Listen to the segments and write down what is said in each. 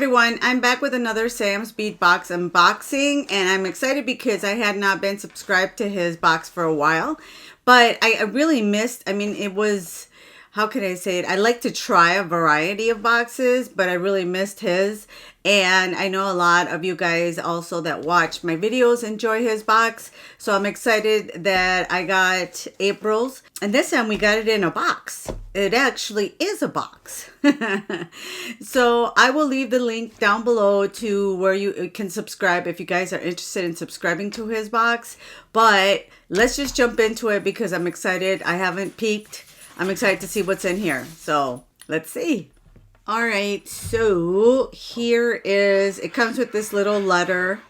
everyone, I'm back with another Sam's Bead box unboxing, and I'm excited because I had not been subscribed to his box for a while, but I really missed, it was, how can I say it? I like to try a variety of boxes, but I really missed his. And I know a lot of you guys also that watch my videos enjoy his box. So I'm excited that I got April's. And this time we got it in a box. It actually is a box. So I will leave the link down below to where you can subscribe if you guys are interested in subscribing to his box. But let's just jump into it because I'm excited. I haven't peeked. I'm excited to see what's in here. So let's see. All right, so here is, it comes with this little letter,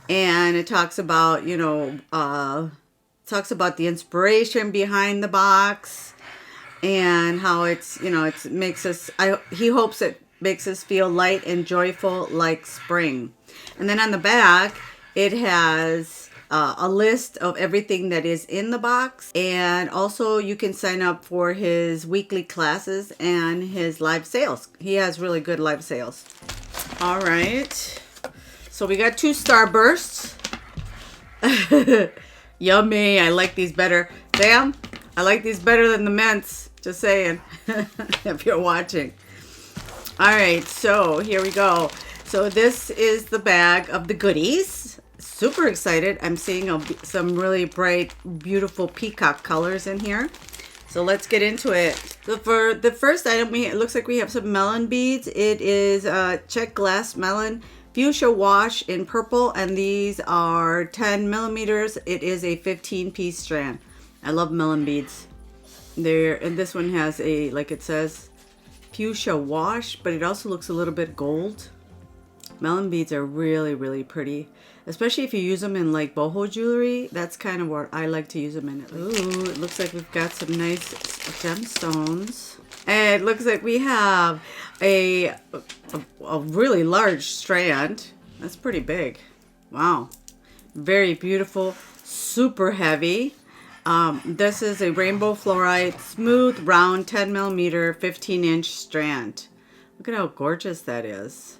and it talks about, talks about the inspiration behind the box and how it's, it makes us, he hopes it makes us feel light and joyful like spring. And then on the back, it has a list of everything that is in the box, and also you can sign up for his weekly classes and his live sales. He has really good live sales. All right, so we got 2 Starbursts. Yummy. I like these better. Sam, I like these better than the mints, just saying. If you're watching. All right, so here we go. So this is the bag of the goodies. Super excited. I'm seeing some really bright, beautiful peacock colors in here. So let's get into it. So for the first item, it looks like we have some melon beads. It is check glass melon fuchsia wash in purple, and these are 10 millimeters. It is a 15-piece strand. I love melon beads. And this one has a, like it says, fuchsia wash, but it also looks a little bit gold. Melon beads are really, really pretty, especially if you use them in like boho jewelry. That's kind of what I like to use them in. Ooh, it looks like we've got some nice gemstones. And it looks like we have a really large strand. That's pretty big. Wow. Very beautiful, super heavy. This is a rainbow fluorite, smooth, round, 10 millimeter, 15-inch strand. Look at how gorgeous that is.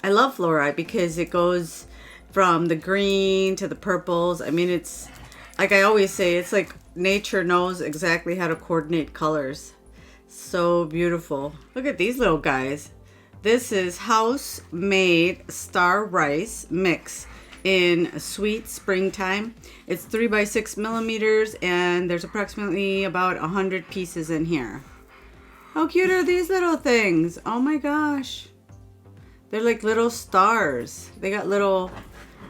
I love fluorite because it goes from the green to the purples. It's like I always say, it's like nature knows exactly how to coordinate colors. So beautiful. Look at these little guys. This is house-made star rice mix in sweet springtime. It's 3 by 6 millimeters, and there's approximately about 100 pieces in here. How cute are these little things? Oh my gosh. They're like little stars. They got little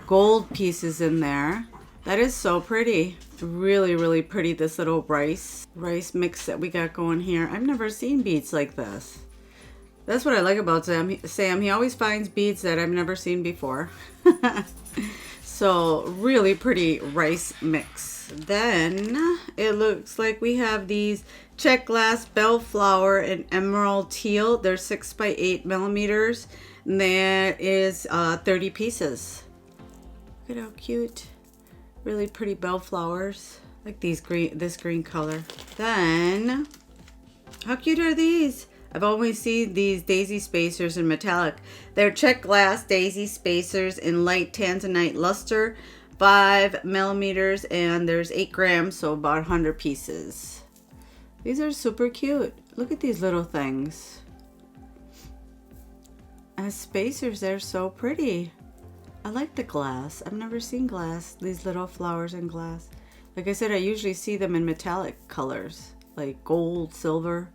gold pieces in there. That is so pretty. Really, really pretty, this little rice mix that we got going here. I've never seen beads like this. That's what I like about Sam. He always finds beads that I've never seen before. So really pretty rice mix. Then it looks like we have these check glass bellflower and emerald teal. They're 6 by 8 millimeters. And there is 30 pieces. Look at how cute. Really pretty bellflowers. Like this green color. Then, how cute are these? I've always seen these daisy spacers in metallic. They're check glass daisy spacers in light tanzanite luster, 5 millimeters, and there's 8 grams, so about 100 pieces. These are super cute. Look at these little things. As spacers, they're so pretty. I like the glass. I've never seen glass, these little flowers in glass. Like I said, I usually see them in metallic colors, like gold, silver.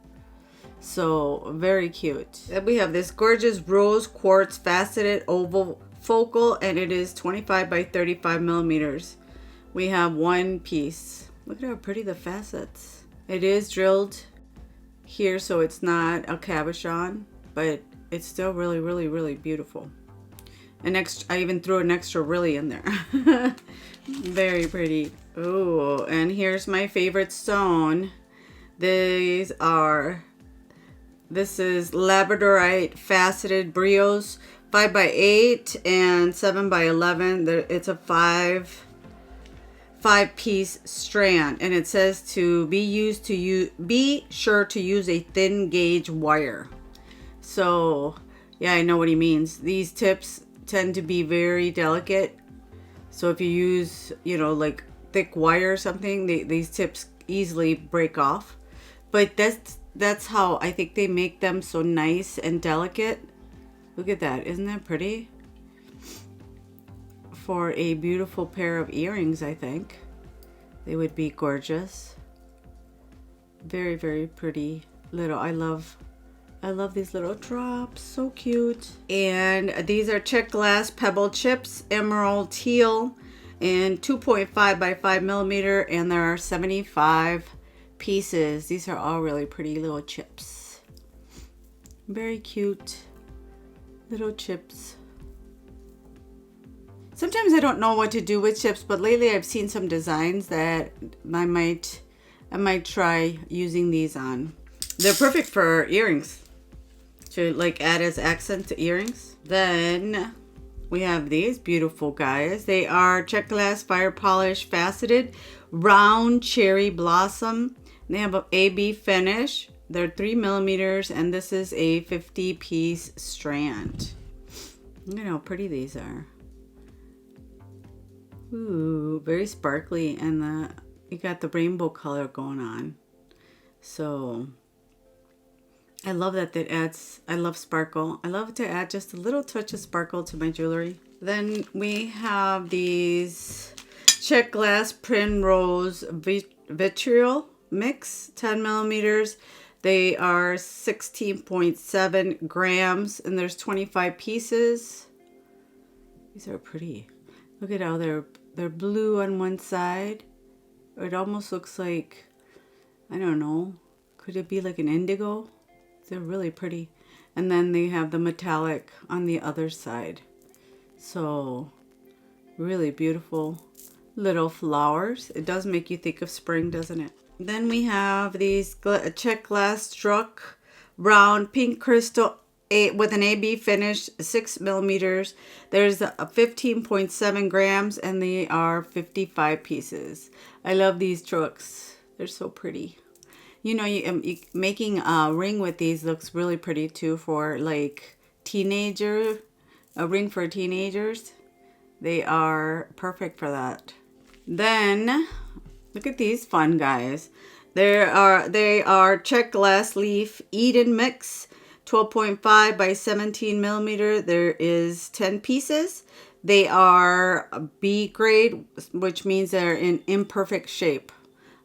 So very cute. Then we have this gorgeous rose quartz faceted oval focal, and it is 25 by 35 millimeters. We have 1 piece. Look at how pretty the facets. It is drilled here, so it's not a cabochon, but it's still really, really, really beautiful. I even threw an extra really in there. Very pretty. Oh, and here's my favorite stone. This is labradorite faceted brios, 5 by 8 and 7 by 11. It's a 5-piece strand, and it says to be sure to use a thin gauge wire. So Yeah, I know what he means. These tips tend to be very delicate. So if you use, you know, like thick wire or something, these tips easily break off. But that's how I think they make them so nice and delicate. Look at that. Isn't that pretty? For a beautiful pair of earrings, I think. They would be gorgeous. Very, very pretty little. I love these little drops. So cute. And these are check glass pebble chips, emerald teal, and 2.5 by 5 millimeter. And there are 75 pieces. These are all really pretty little chips. Very cute little chips. Sometimes I don't know what to do with chips, but lately I've seen some designs that I might try using these on. They're perfect for earrings, to like add as accent to earrings. Then we have these beautiful guys. They are check glass fire polish faceted round cherry blossom. They have a AB finish. They're 3 millimeters, and this is a 50-piece strand. Look at how pretty these are. Ooh, very sparkly, and you got the rainbow color going on. So I love that adds, I love sparkle. I love to add just a little touch of sparkle to my jewelry. Then we have these check glass Primrose vitriol mix, 10 millimeters. They are 16.7 grams, and there's 25 pieces. These are pretty. Look at how they're blue on one side. It almost looks like, I don't know, could it be like an indigo? They're really pretty. And then they have the metallic on the other side. So really beautiful little flowers. It does make you think of spring, doesn't it? Then we have these check glass struck round pink crystal with an AB finish, 6 millimeters. There's a 15.7 grams, and they are 55 pieces. I love these trucks. They're so pretty. You know, making a ring with these looks really pretty too for like a ring for teenagers. They are perfect for that. Then look at these fun guys. They are check glass leaf Eden mix, 12.5 by 17 millimeter. There is 10 pieces. They are B grade, which means they're in imperfect shape.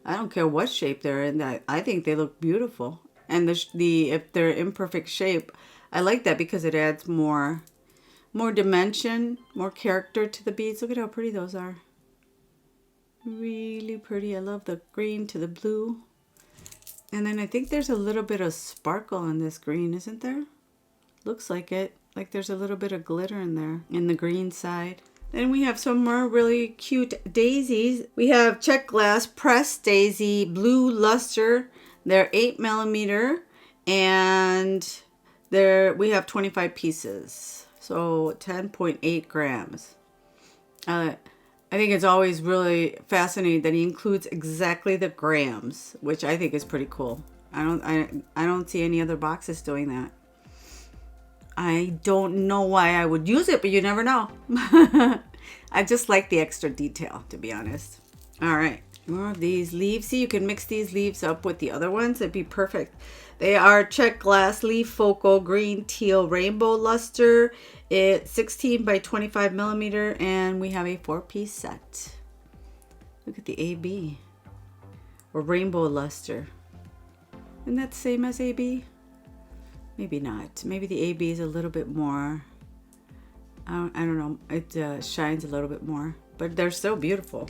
I don't care what shape they're in. That I think they look beautiful. And if they're imperfect shape, I like that because it adds more dimension, more character to the beads. Look at how pretty those are. Really pretty. I love the green to the blue. And then I think there's a little bit of sparkle in this green, isn't there? Looks like it. Like there's a little bit of glitter in there in the green side. Then we have some more really cute daisies. We have check glass pressed daisy blue luster. They're 8 millimeter, and we have 25 pieces. So 10.8 grams. I think it's always really fascinating that he includes exactly the grams, which I think is pretty cool. I don't see any other boxes doing that. I don't know why I would use it, but you never know. I just like the extra detail, to be honest. All right, more of these leaves. See, you can mix these leaves up with the other ones. It'd be perfect. They are check glass leaf focal green teal rainbow luster. It's 16 by 25 millimeter, and we have a 4-piece set. Look at the AB or rainbow luster. Isn't that the same as AB? Maybe not. Maybe the AB is a little bit more. I don't know. It shines a little bit more, but they're so beautiful.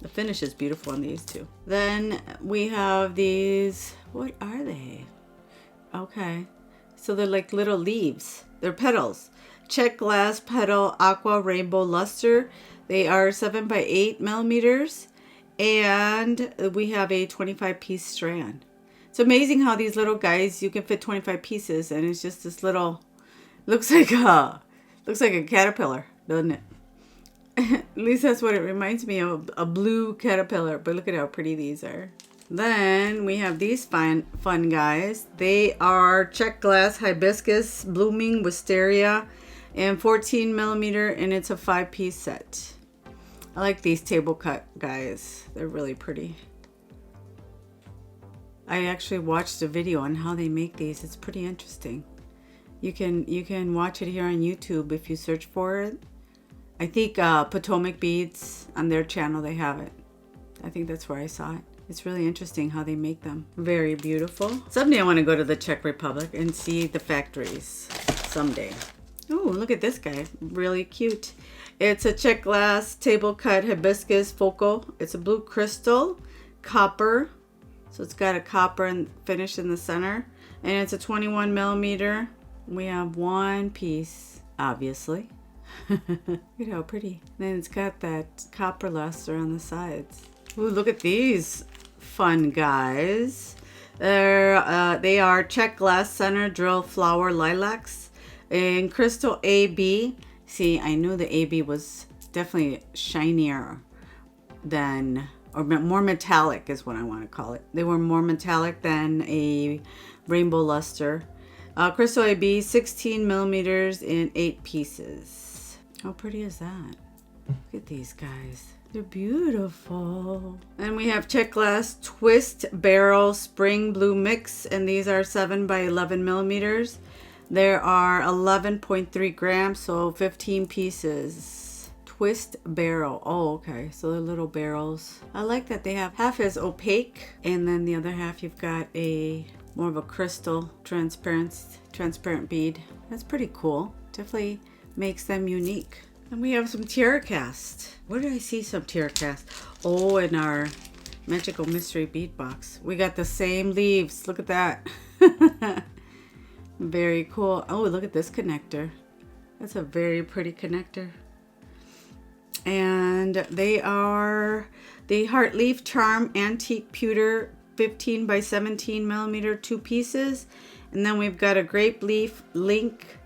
The finish is beautiful on these too. Then we have these. What are they? Okay, so they're like little leaves. They're petals. Check glass petal aqua rainbow luster. They are 7 by 8 millimeters, and we have a 25-piece strand. It's amazing how these little guys, you can fit 25 pieces, and it's just this little. Looks like a caterpillar, doesn't it? At least that's what it reminds me of, a blue caterpillar. But look at how pretty these are. Then we have these fun guys. They are check glass hibiscus blooming wisteria and 14 millimeter, and it's a 5-piece set. I like these table cut guys. They're really pretty. I actually watched a video on how they make these. It's pretty interesting. You can watch it here on YouTube if you search for it. I think Potomac Beads, on their channel, they have it. I think that's where I saw it. It's really interesting how they make them. Very beautiful. Someday I want to go to the Czech Republic and see the factories. Someday. Oh, look at this guy. Really cute. It's a check glass table cut hibiscus focal. It's a blue crystal, copper. So it's got a copper finish in the center. And it's a 21 millimeter. We have one piece, obviously. Look at how pretty. Then it's got that copper luster on the sides. Ooh, look at these fun guys. They are check glass center drill flower lilacs in crystal AB. See, I knew the AB was definitely shinier than, or more metallic is what I want to call it. They were more metallic than a rainbow luster. Crystal AB, 16 millimeters in 8 pieces. How pretty is that? Look at these guys. They're beautiful. And we have check glass twist barrel spring blue mix, and these are 7 by 11 millimeters. There are 11.3 grams, so 15 pieces. Twist barrel. Oh, okay. So they're little barrels. I like that they have half is opaque, and then the other half you've got a more of a crystal transparent bead. That's pretty cool. Definitely makes them unique. And we have some tiara cast. Where did I see some tiara cast? Oh, in our magical mystery bead box. We got the same leaves. Look at that. Very cool. Oh, look at this connector. That's a very pretty connector. And they are the heart leaf charm antique pewter 15 by 17 millimeter 2 pieces. And then we've got a grape leaf link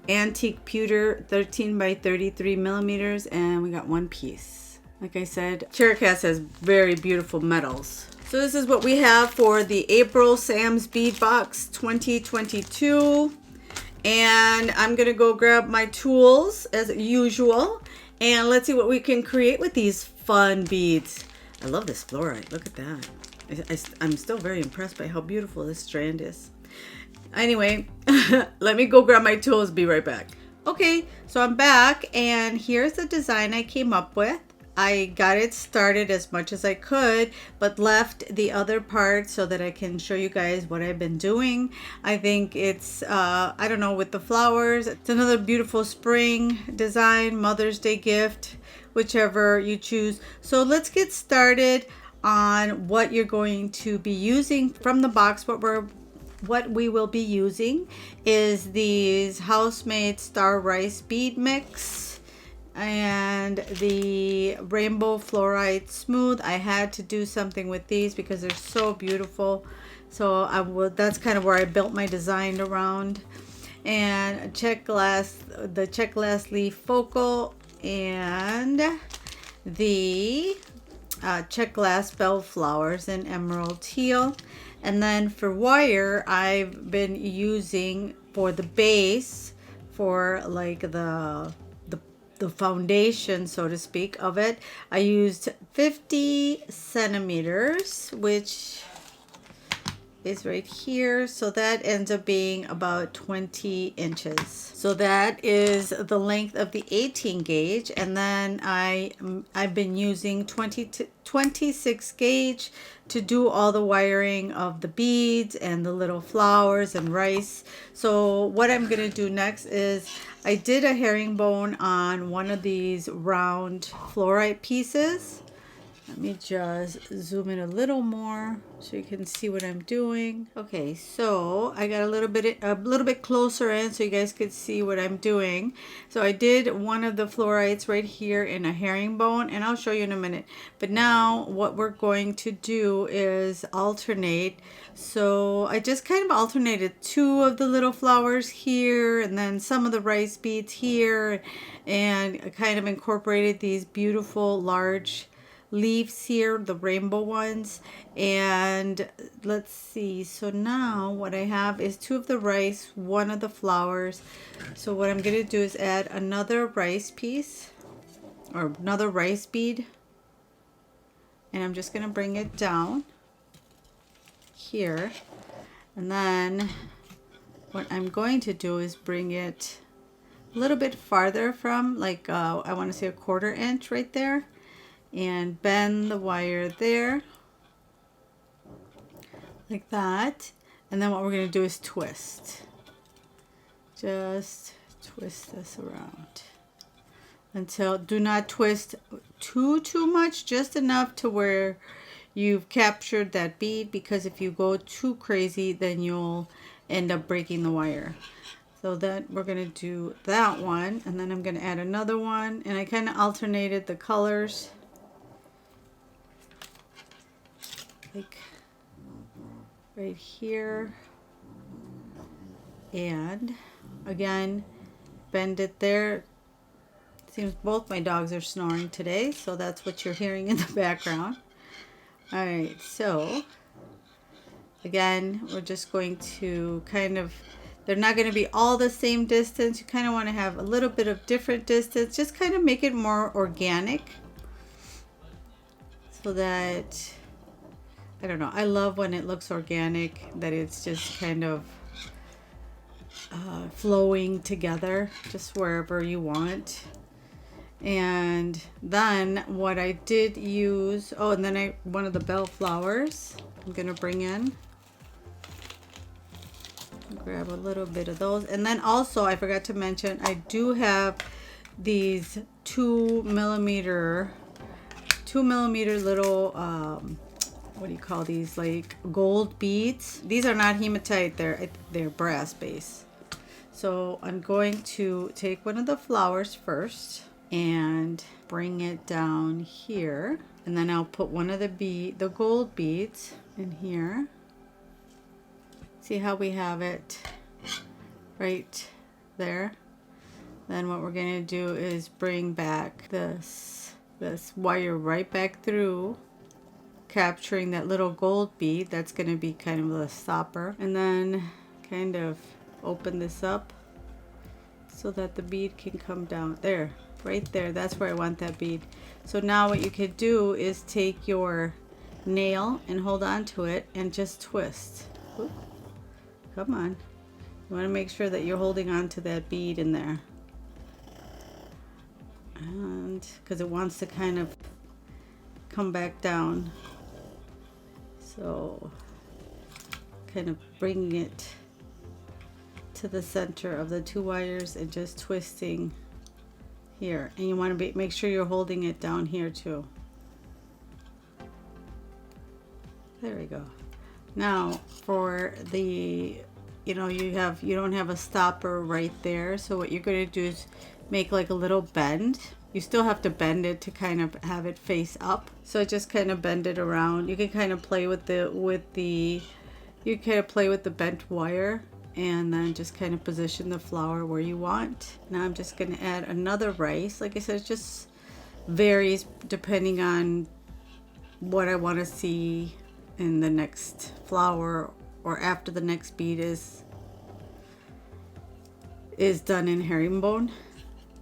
antique pewter 13 by 33 millimeters, and we got 1 piece. Like I said, Cheracast has very beautiful metals. So this is what we have for the April Sam's Bead Box 2022. And I'm gonna go grab my tools as usual, and let's see what we can create with these fun beads. I love this fluorite. Look at that. I'm still very impressed by how beautiful this strand is. Anyway, let me go grab my tools. Be right back. Okay, so I'm back, and here's the design I came up with. I got it started as much as I could, but left the other part so that I can show you guys what I've been doing. I think it's, I don't know, with the flowers. It's another beautiful spring design, Mother's Day gift, whichever you choose. So let's get started on what you're going to be using from the box. What we will be using is these house-made star rice bead mix and the rainbow fluorite smooth. I had to do something with these because they're so beautiful. So that's kind of where I built my design around. And the check glass leaf focal and the check glass bellflowers in emerald teal. And then for wire, I've been using for the base, for like the foundation, so to speak, of it, I used 50 centimeters, which is right here. So that ends up being about 20 inches. So that is the length of the 18 gauge. And then I've been using 26 gauge to do all the wiring of the beads and the little flowers and rice. So what I'm going to do next is I did a herringbone on one of these round fluorite pieces. Let me just zoom in a little more so you can see what I'm doing. Okay, so I got a little bit closer in so you guys could see what I'm doing. So I did one of the fluorites right here in a herringbone, and I'll show you in a minute. But now what we're going to do is alternate. So I just kind of alternated 2 of the little flowers here and then some of the rice beads here, and I kind of incorporated these beautiful large leaves here, the rainbow ones. And let's see, so now what I have is 2 of the rice, 1 of the flowers. So what I'm going to do is add another rice piece, or another rice bead, and I'm just going to bring it down here. And then what I'm going to do is bring it a little bit farther from, like I want to say a 1/4 inch right there, and bend the wire there like that. And then what we're going to do is twist. Just twist this around until, do not twist too much, just enough to where you've captured that bead, because if you go too crazy then you'll end up breaking the wire. So that we're going to do that one, and then I'm going to add another one, and I kind of alternated the colors, like right here, and again bend it there. Seems both my dogs are snoring today, so that's what you're hearing in the background. All right, so again we're just going to kind of, they're not going to be all the same distance. You kind of want to have a little bit of different distance, just kind of make it more organic, so that, I don't know, I love when it looks organic, that it's just kind of flowing together just wherever you want. And then what I did use, oh, and then one of the bell flowers I'm going to bring in. Grab a little bit of those. And then also I forgot to mention, I do have these 2mm little what do you call these, like gold beads. These are not hematite, they're brass base. So I'm going to take one of the flowers first and bring it down here, and then I'll put one of the gold beads in here. See how we have it right there? Then what we're going to do is bring back this wire right back through, capturing that little gold bead. That's going to be kind of the stopper. And then kind of open this up so that the bead can come down there, right there. That's where I want that bead. So now what you could do is take your nail and hold on to it and just twist. Oop. Come on. You want to make sure that you're holding on to that bead in there. And because it wants to kind of come back down. So kind of bringing it to the center of the 2 wires and just twisting here. And you want to make sure you're holding it down here too. There we go. Now for the, you don't have a stopper right there, so what you're going to do is make like a little bend. You still have to bend it to kind of have it face up, so just kind of bend it around. You can kind of play with the bent wire, and then just kind of position the flower where you want. Now I'm just going to add another rice. Like I said, it just varies depending on what I want to see in the next flower, or after the next bead is done in herringbone.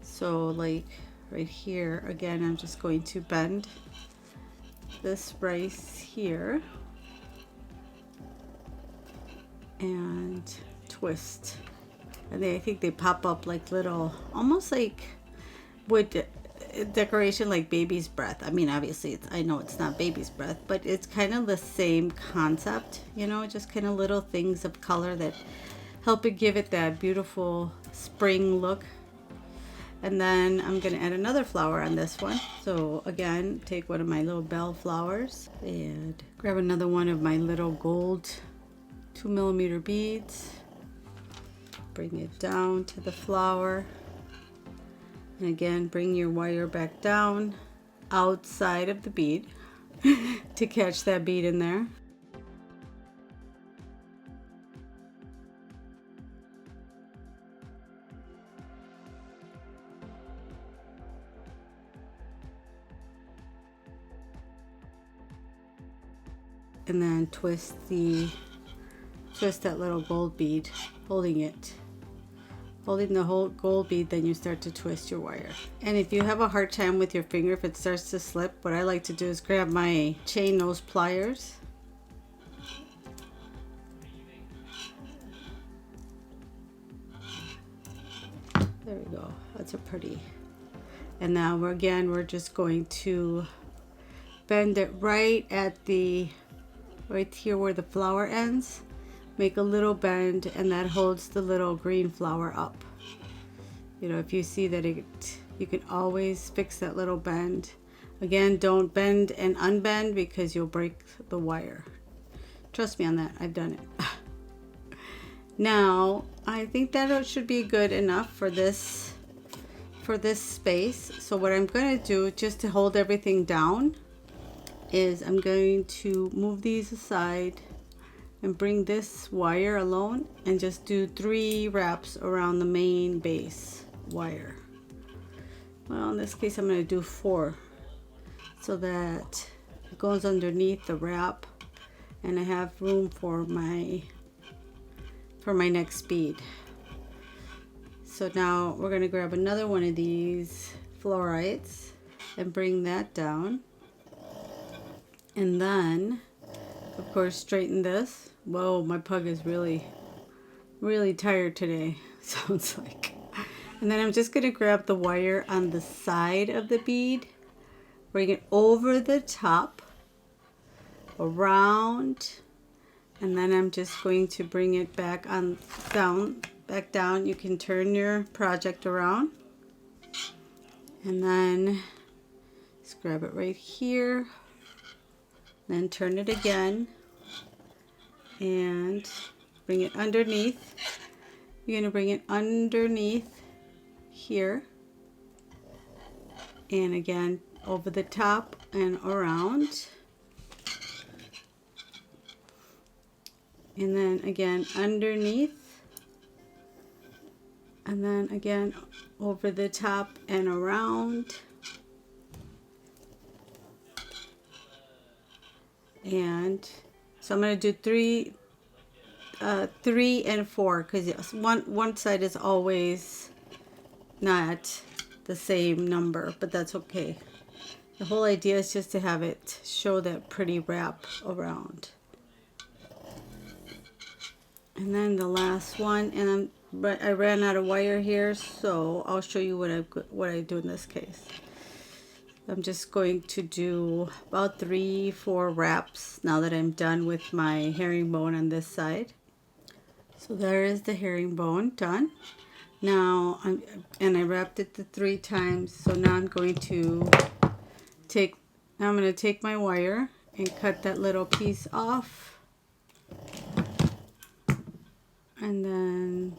So like right here, again, I'm just going to bend this rice here and twist. And I think they pop up like little, almost like wood decoration, like baby's breath. I mean, obviously I know it's not baby's breath, but it's kind of the same concept, just kind of little things of color that help it give it that beautiful spring look. And then I'm going to add another flower on this one. So again, take one of my little bell flowers and grab another one of my little gold 2mm beads. Bring it down to the flower. And again, bring your wire back down outside of the bead to catch that bead in there. and then twist that little gold bead, holding the whole gold bead, then you start to twist your wire. And if you have a hard time with your finger, if it starts to slip, what I like to do is grab my chain nose pliers. There we go. That's a pretty. And now we're just going to bend it right here where the flower ends. Make a little bend, and that holds the little green flower up. You know, if you see that you can always fix that little bend. Again, don't bend and unbend because you'll break the wire. Trust me on that, I've done it. Now, I think that should be good enough for this space. So what I'm going to do, just to hold everything down, is I'm going to move these aside and bring this wire alone and just do 3 wraps around the main base wire. Well, in this case I'm going to do 4 so that it goes underneath the wrap and I have room for my next bead. So now we're going to grab another one of these florites and bring that down, and then of course straighten this. Whoa, my pug is really tired today, sounds like. And then I'm just going to grab the wire on the side of the bead, bring it over the top, around, and then I'm just going to bring it back down. You can turn your project around, and then just grab it right here, then turn it again and bring it underneath. You're going to bring it underneath here, and again over the top and around, and then again underneath, and then again over the top and around, and so I'm going to do 3 and 4 because one side is always not the same number, but that's okay. The whole idea is just to have it show that pretty wrap around. And then the last one, and I ran out of wire here, so I'll show you what I do in this case. I'm just going to do about 3-4 wraps now that I'm done with my herringbone on this side. So there is the herringbone done. Now I wrapped it the 3 times. So now I'm going to take my wire and cut that little piece off, and then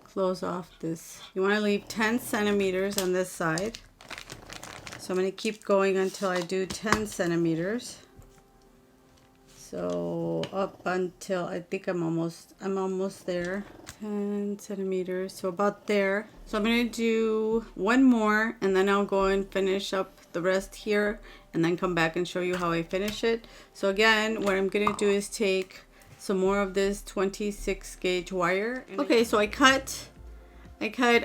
close off this. You want to leave 10 centimeters on this side. So I'm going to keep going until I do 10 centimeters. So up until I think I'm almost there. 10 centimeters, so about there. So I'm going to do one more, and then I'll go and finish up the rest here, and then come back and show you how I finish it. So again, what I'm going to do is take some more of this 26 gauge wire. Okay, so I cut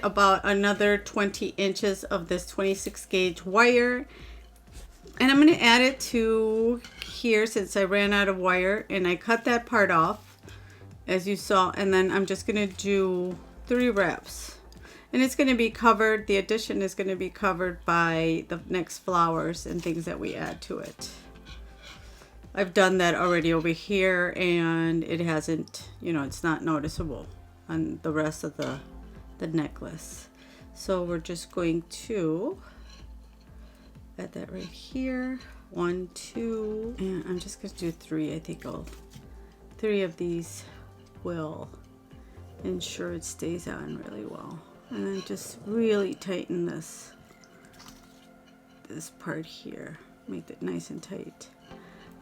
about another 20 inches of this 26 gauge wire, and I'm going to add it to here since I ran out of wire, and I cut that part off as you saw, and then I'm just going to do 3 wraps, and it's going to be covered, the addition is going to be covered by the next flowers and things that we add to it. I've done that already over here, and it hasn't, it's not noticeable on the rest of the necklace. So we're just going to add that right here. 1, 2, and I'm just going to do 3. I think 3 of these will ensure it stays on really well. And then just really tighten this part here. Make it nice and tight.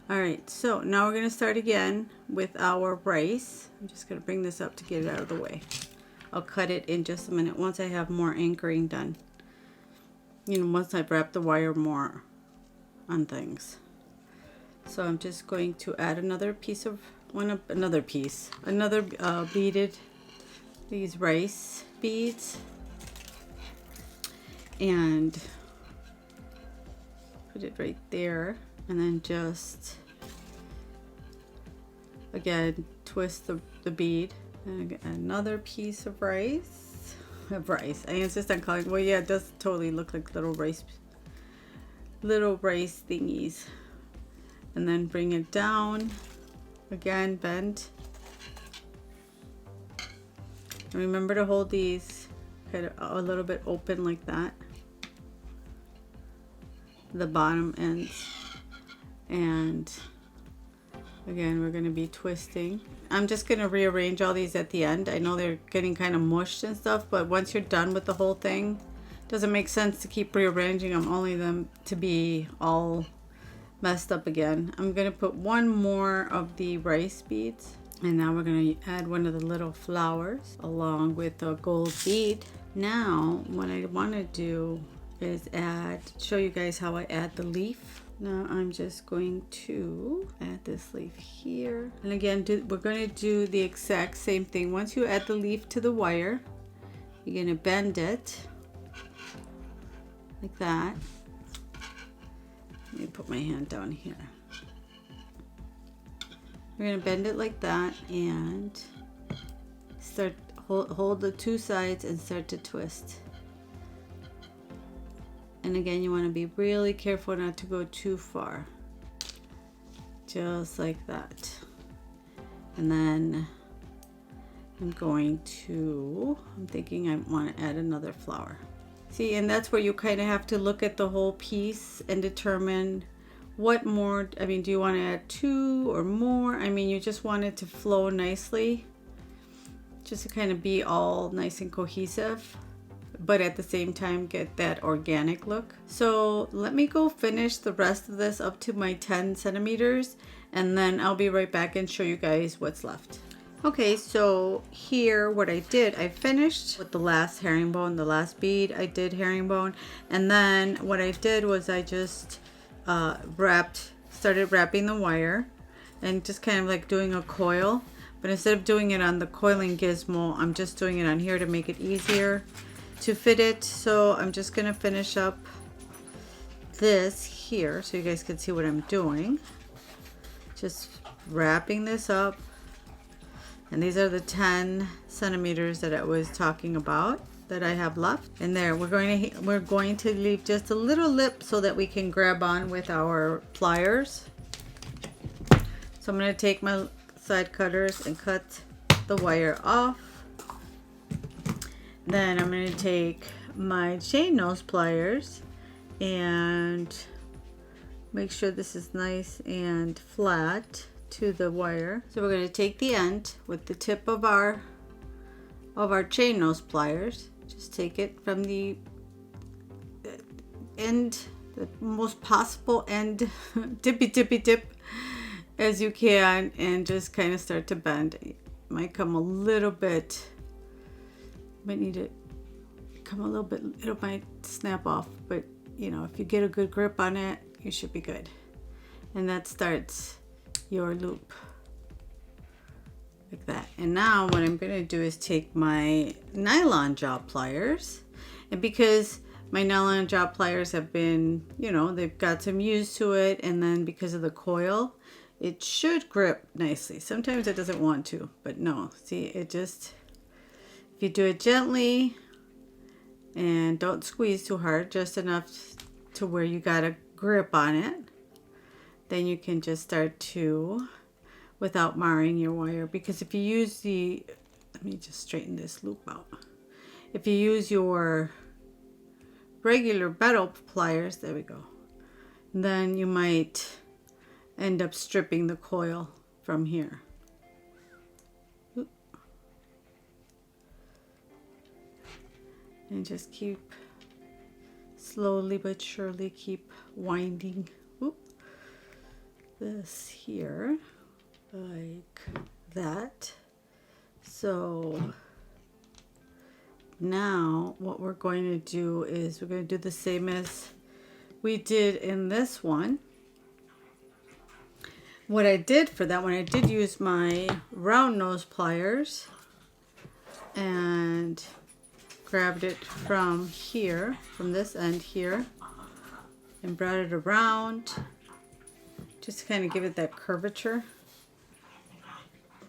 Alright, so now we're going to start again with our rice. I'm just going to bring this up to get it out of the way. I'll cut it in just a minute once I have more anchoring done. Once I've wrapped the wire more on things. So I'm just going to add another piece of another beaded, these rice beads, and put it right there, and then just again twist the bead, and again, another piece of rice. I insist on calling, well, yeah, it does totally look like little rice thingies. And then bring it down again, bend, and remember to hold these kind of a little bit open like that, the bottom ends. And again, we're going to be twisting. I'm just going to rearrange all these at the end. I know they're getting kind of mushed and stuff, but once you're done with the whole thing, it doesn't make sense to keep rearranging them, only them to be all messed up again. I'm going to put one more of the rice beads, and now we're going to add one of the little flowers along with the gold bead. Now what I want to do is show you guys how I add the leaf. Now I'm just going to add this leaf here, and again we're going to do the exact same thing. Once you add the leaf to the wire, you're going to bend it like that. Let me put my hand down here. We're going to bend it like that and hold the two sides and start to twist. And again, you want to be really careful not to go too far. Just like that. And then I'm thinking I want to add another flower. See, and that's where you kind of have to look at the whole piece and determine what more. I mean, do you want to add two or more? I mean, you just want it to flow nicely, just to kind of be all nice and cohesive, but at the same time get that organic look. So let me go finish the rest of this up to my 10 centimeters, and then I'll be right back and show you guys what's left. Okay, so here what I did, I finished with the last herringbone, the last bead I did herringbone, and then what I did was I just started wrapping the wire and just kind of like doing a coil, but instead of doing it on the coiling gizmo, I'm just doing it on here to make it easier to fit it. So I'm just gonna finish up this here so you guys can see what I'm doing. Just wrapping this up. And these are the 10 centimeters that I was talking about that I have left. And there, we're going to leave just a little lip so that we can grab on with our pliers. So I'm going to take my side cutters and cut the wire off. Then I'm going to take my chain nose pliers and make sure this is nice and flat to the wire. So we're going to take the end with the tip of our chain nose pliers. Just take it from the end, the most possible end, tippy tip as you can, and just kind of start to bend. It might come a little bit, might need to come a little bit, it might snap off, but you know, if you get a good grip on it, you should be good. And that starts your loop like that. And now what I'm going to do is take my nylon jaw pliers, and because my nylon jaw pliers have been, you know, they've got some use to it, and then because of the coil, it should grip nicely. Sometimes it doesn't want to, but no, see, it just, if you do it gently and don't squeeze too hard, just enough to where you got a grip on it, then you can just start to, without marring your wire. Because if you use let me just straighten this loop out. If you use your regular metal pliers, there we go, then you might end up stripping the coil from here. Oop. And just keep, slowly but surely keep winding. Oop. This here like that. So now what we're going to do is we're going to do the same as we did in this one. what I did for that one, I did use my round nose pliers and grabbed it from here, from this end here, and brought it around just to kind of give it that curvature.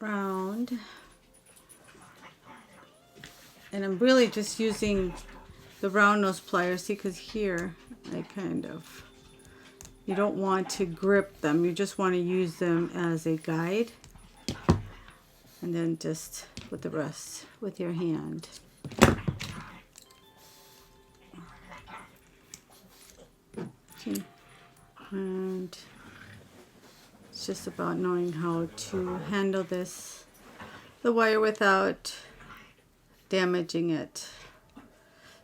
Round. And I'm really just using the round nose pliers, see, because here I kind of, you don't want to grip them, you just want to use them as a guide, and then just with the rest with your hand. Okay. And it's just about knowing how to handle this, the wire, without damaging it.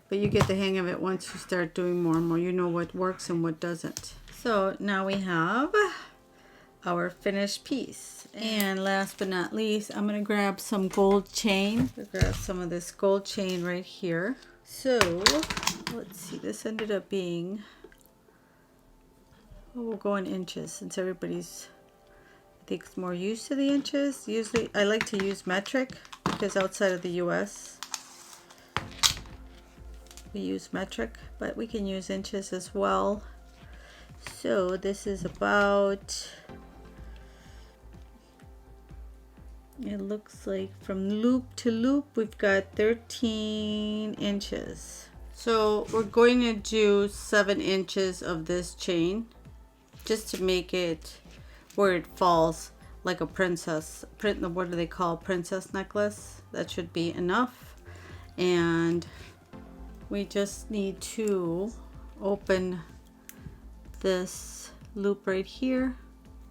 But you get the hang of it once you start doing more and more. You know what works and what doesn't. So now we have our finished piece. And last but not least, I'm going to grab some gold chain. I'll grab some of this gold chain right here. So let's see, this ended up being, well, we'll go in inches since everybody's, I think, it's more used to the inches. Usually I like to use metric because outside of the US we use metric, but we can use inches as well. So this is about, it looks like from loop to loop we've got 13 inches. So we're going to do 7 inches of this chain just to make it where it falls like a princess, what do they call, princess necklace. That should be enough. And we just need to open this loop right here,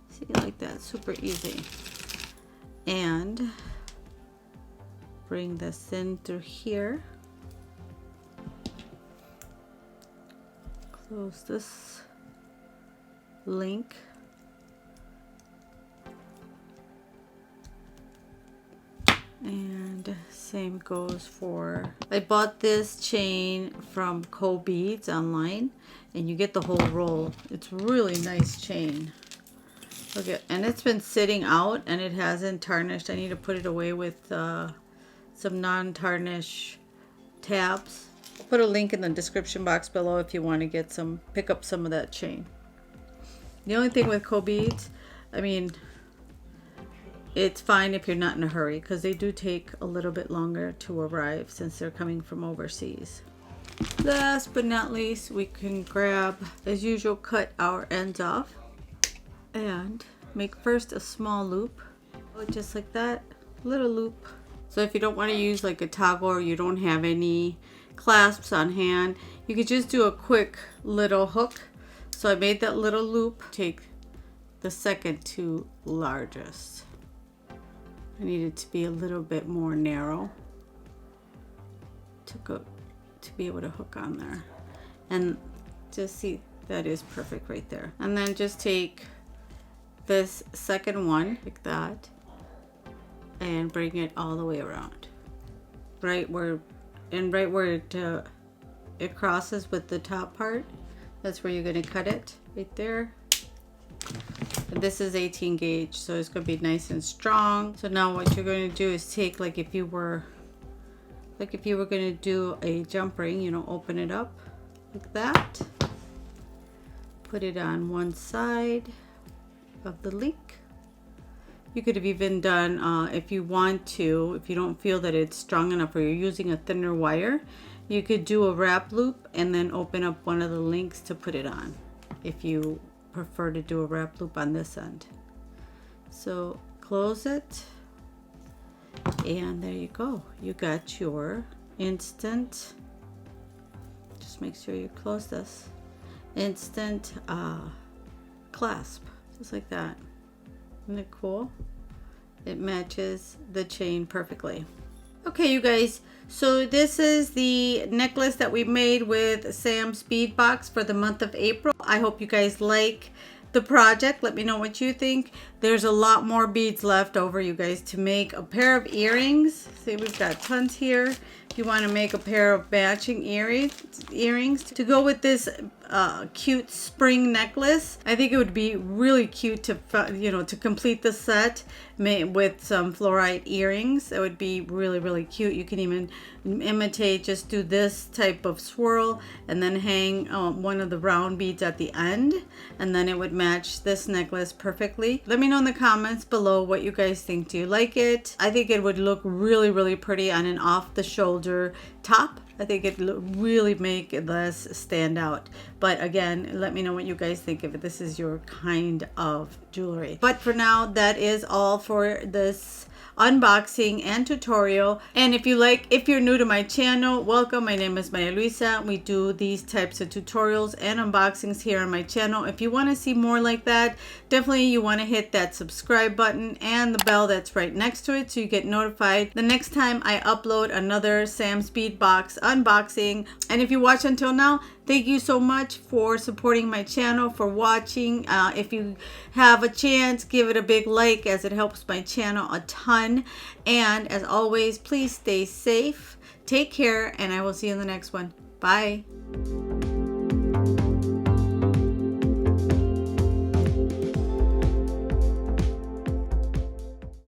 see, like that, super easy, and bring this in through here, close this link, and same goes for, I bought this chain from Beads online, and you get the whole roll. It's really nice chain. Look at, and it's been sitting out and it hasn't tarnished. I need to put it away with some non-tarnish tabs. I'll put a link in the description box below if you want to get some, pick up some of that chain. The only thing with Beads, I mean, it's fine if you're not in a hurry, because they do take a little bit longer to arrive since they're coming from overseas. Last but not least, we can grab, as usual, cut our ends off and make first a small loop, just like that, little loop. So if you don't want to use like a toggle, or you don't have any clasps on hand, you could just do a quick little hook. So I made that little loop. Take the second to largest. I need it to be a little bit more narrow to go, to be able to hook on there. And just see, that is perfect right there. And then just take this second one like that and bring it all the way around, right where it crosses with the top part. That's where you're going to cut it, right there. And this is 18 gauge, so it's going to be nice and strong. So now what you're going to do is take, like if you were going to do a jump ring, you know, open it up like that, put it on one side of the link. You could have even done, if you want to, if you don't feel that it's strong enough or you're using a thinner wire, you could do a wrap loop and then open up one of the links to put it on, if you prefer to do a wrap loop on this end. So close it, and there you go. You got your instant, just make sure you close this, instant clasp, just like that. Isn't it cool? It matches the chain perfectly. Okay, you guys, so this is the necklace that we made with Sam's bead box for the month of April. I hope you guys like the project. Let me know what you think. There's a lot more beads left over, you guys, to make a pair of earrings. See, we've got tons here. You want to make a pair of matching earrings to go with this cute spring necklace. I think it would be really cute to, to complete the set with some fluorite earrings. That would be really, really cute. You can even imitate, just do this type of swirl and then hang one of the round beads at the end, and then it would match this necklace perfectly. Let me know in the comments below what you guys think. Do you like it? I think it would look really, really pretty on an off the shoulder top. I think it really make this stand out. But again, let me know what you guys think if this is your kind of jewelry. But for now, that is all for this unboxing and tutorial. And if you're new to my channel, welcome. My name is Maria Luisa. We do these types of tutorials and unboxings here on my channel. If you want to see more like that, definitely you want to hit that subscribe button and the bell that's right next to it so you get notified the next time I upload another Sam's Bead box unboxing. And if you watch until now, thank you so much for supporting my channel, for watching. If you have a chance, give it a big like, as it helps my channel a ton. And as always, please stay safe, take care, and I will see you in the next one. Bye.